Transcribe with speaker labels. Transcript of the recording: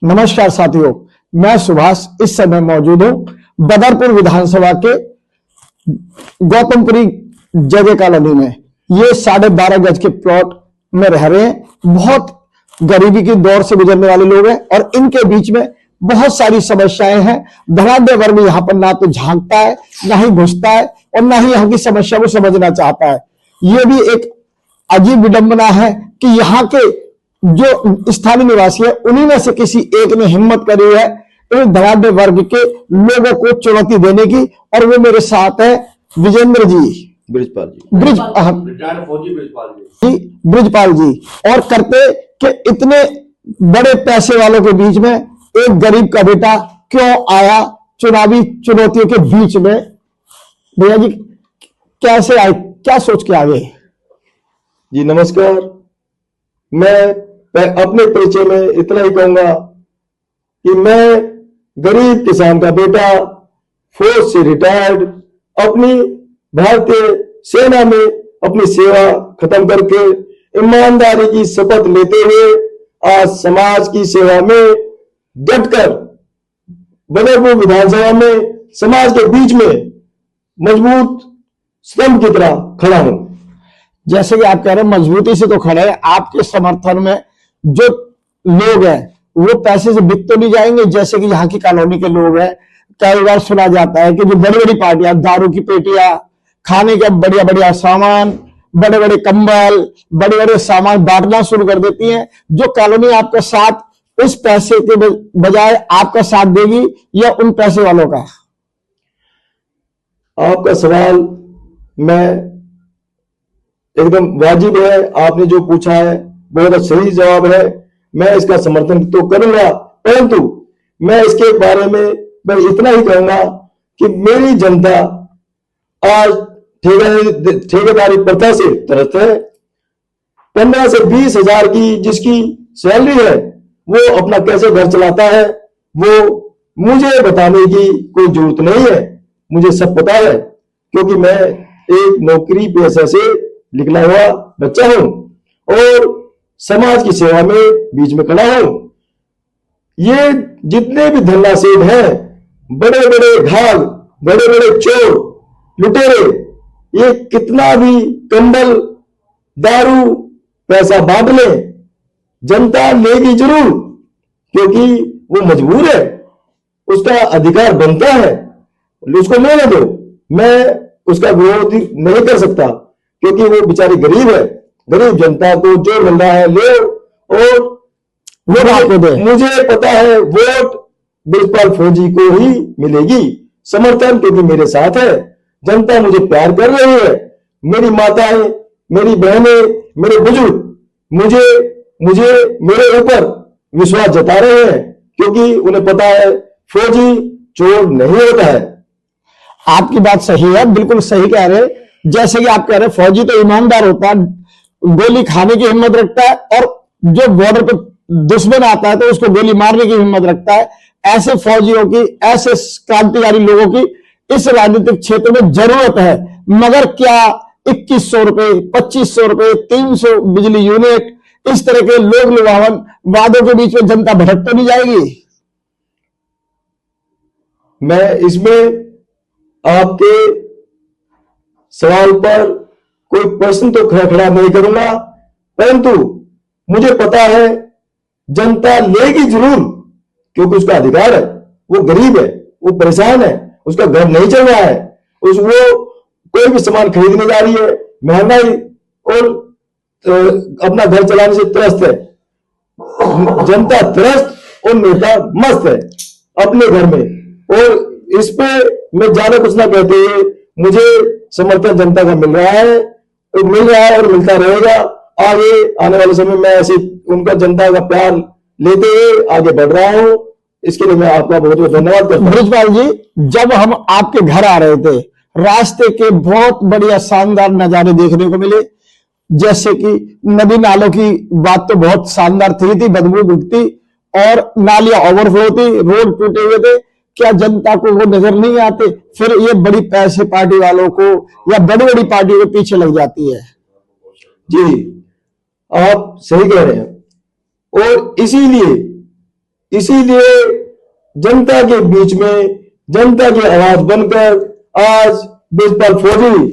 Speaker 1: नमस्कार साथियों, मैं सुभाष इस समय मौजूद हूं बदरपुर विधानसभा के गौतमपुरी जगह कॉलोनी में। ये 12.5 गज के प्लॉट में रह रहे हैं। बहुत गरीबी की दौर से गुजरने वाले लोग हैं और इनके बीच में बहुत सारी समस्याएं हैं। धनाढ्य वर्ग यहां पर ना तो झांकता है, ना ही घुसता है और ना ही यहाँ की समस्या को समझना चाहता है। ये भी एक अजीब विडंबना है कि यहाँ के जो स्थानीय निवासी है उन्हीं में से किसी एक ने हिम्मत करी है इस धनाढ्य वर्ग के लोगों को चुनौती देने की। और वो मेरे साथ है विजेंद्र जी, ब्रिजपाल जी। और करते कि इतने बड़े पैसे वालों के बीच में एक गरीब का बेटा क्यों आया चुनावी चुनौतियों के बीच में। भैया जी कैसे आए, क्या सोच के आगे?
Speaker 2: जी नमस्कार। मैं अपने परिचय में इतना ही कहूंगा कि मैं गरीब किसान का बेटा, फौज से रिटायर्ड, अपनी भारतीय सेना में अपनी सेवा खत्म करके ईमानदारी की शपथ लेते हुए आज समाज की सेवा में डटकर बदरपुर विधानसभा में समाज के बीच में मजबूत स्तंभ की तरह खड़ा हूं।
Speaker 1: जैसे कि आप कह रहे हैं मजबूती से तो खड़े हैं, आपके समर्थन में जो लोग हैं वो पैसे से बिक तो नहीं जाएंगे। जैसे कि यहाँ की कॉलोनी के लोग हैं, कई बार सुना जाता है कि जो बड़ी बड़ी पार्टियां दारू की पेटियां, खाने के बढ़िया बढ़िया सामान, बड़े बड़े कंबल, बड़े बड़े सामान बांटना शुरू कर देती हैं। जो कॉलोनी आपका साथ उस पैसे के बजाय आपका साथ देगी या उन पैसे वालों का?
Speaker 2: आपका सवाल मैं एकदम वाजिब है, आपने जो पूछा है बहुत सही जवाब है। मैं इसका समर्थन तो करूंगा, परंतु मैं इसके बारे में मैं इतना ही कहूंगा कि मेरी जनता आज ठेकेदारी प्रथा से त्रस्त है। 15 से 20 हजार की जिसकी सैलरी है वो अपना कैसे घर चलाता है वो मुझे बताने की कोई जरूरत नहीं है, मुझे सब पता है, क्योंकि मैं एक नौकरी पेशा से निकला हुआ बच्चा हूं और समाज की सेवा में बीच में खड़ा हूं। ये जितने भी धन्ना सेठ हैं, बड़े बड़े घाघ, बड़े बड़े चोर लुटेरे, ये कितना भी कंबल दारू पैसा बांट ले, जनता लेगी जरूर, क्योंकि वो मजबूर है, उसका अधिकार बनता है, उसको लेने दो। मैं उसका विरोध नहीं कर सकता क्योंकि वो बेचारी गरीब है। गरीब जनता को जो मिल रहा है ले और वोट आपको दे। मुझे पता है वोट ब्रिजपाल फौजी को ही मिलेगी, समर्थन, क्योंकि मेरे साथ है। जनता मुझे प्यार कर रही है, मेरी माताएं, मेरी बहनें, मेरे बुजुर्ग मुझे मेरे ऊपर विश्वास जता रहे हैं, क्योंकि उन्हें पता है फौजी चोर नहीं होता है।
Speaker 1: आपकी बात सही है, बिल्कुल सही कह रहे हैं। जैसे कि आप कह रहे हैं फौजी तो ईमानदार होता है, गोली खाने की हिम्मत रखता है, और जो बॉर्डर पर दुश्मन आता है तो उसको गोली मारने की हिम्मत रखता है। ऐसे फौजियों की, ऐसे क्रांतिकारी लोगों की इस राजनीतिक क्षेत्र में जरूरत है। मगर क्या 2100 रुपए, 2500 रुपए, 300 बिजली यूनिट, इस तरह के लोक लुभावन वादों के बीच में जनता भटक तो नहीं जाएगी?
Speaker 2: मैं इसमें आपके सवाल पर कोई प्रश्न तो खड़ा नहीं करूंगा, परंतु मुझे पता है जनता लेगी जरूर, क्योंकि उसका अधिकार है। वो गरीब है, वो परेशान है, उसका घर नहीं चल रहा है, वो कोई भी सामान खरीदने जा रही है, महंगाई और अपना घर चलाने से त्रस्त है। जनता त्रस्त और नेता मस्त है अपने घर में। और इस पे मैं ज्यादा कुछ ना कहते हुए, मुझे समर्थन जनता का मिल रहा है और मिलता रहेगा। आगे आने वाले समय में ऐसे उनका जनता का प्यार लेते हुए आगे बढ़ रहा हूं। इसके लिए मैं आपका बहुत बहुत धन्यवाद करता हूं।
Speaker 1: ब्रिजपाल जी, जब हम आपके घर आ रहे थे, रास्ते के बहुत बढ़िया शानदार नजारे देखने को मिले। जैसे कि नदी नालों की बात तो बहुत शानदार थी, बदबू उठती और नालियां ओवरफ्लो थी, रोड टूटे हुए थे। क्या जनता को वो नजर नहीं आते? फिर ये बड़ी पैसे पार्टी वालों को या बड़ी बड़ी पार्टियों के पीछे लग जाती है।
Speaker 2: जी आप सही कह रहे हैं, और इसीलिए इसीलिए जनता के बीच में जनता की आवाज बनकर आज बिजपाल फौजी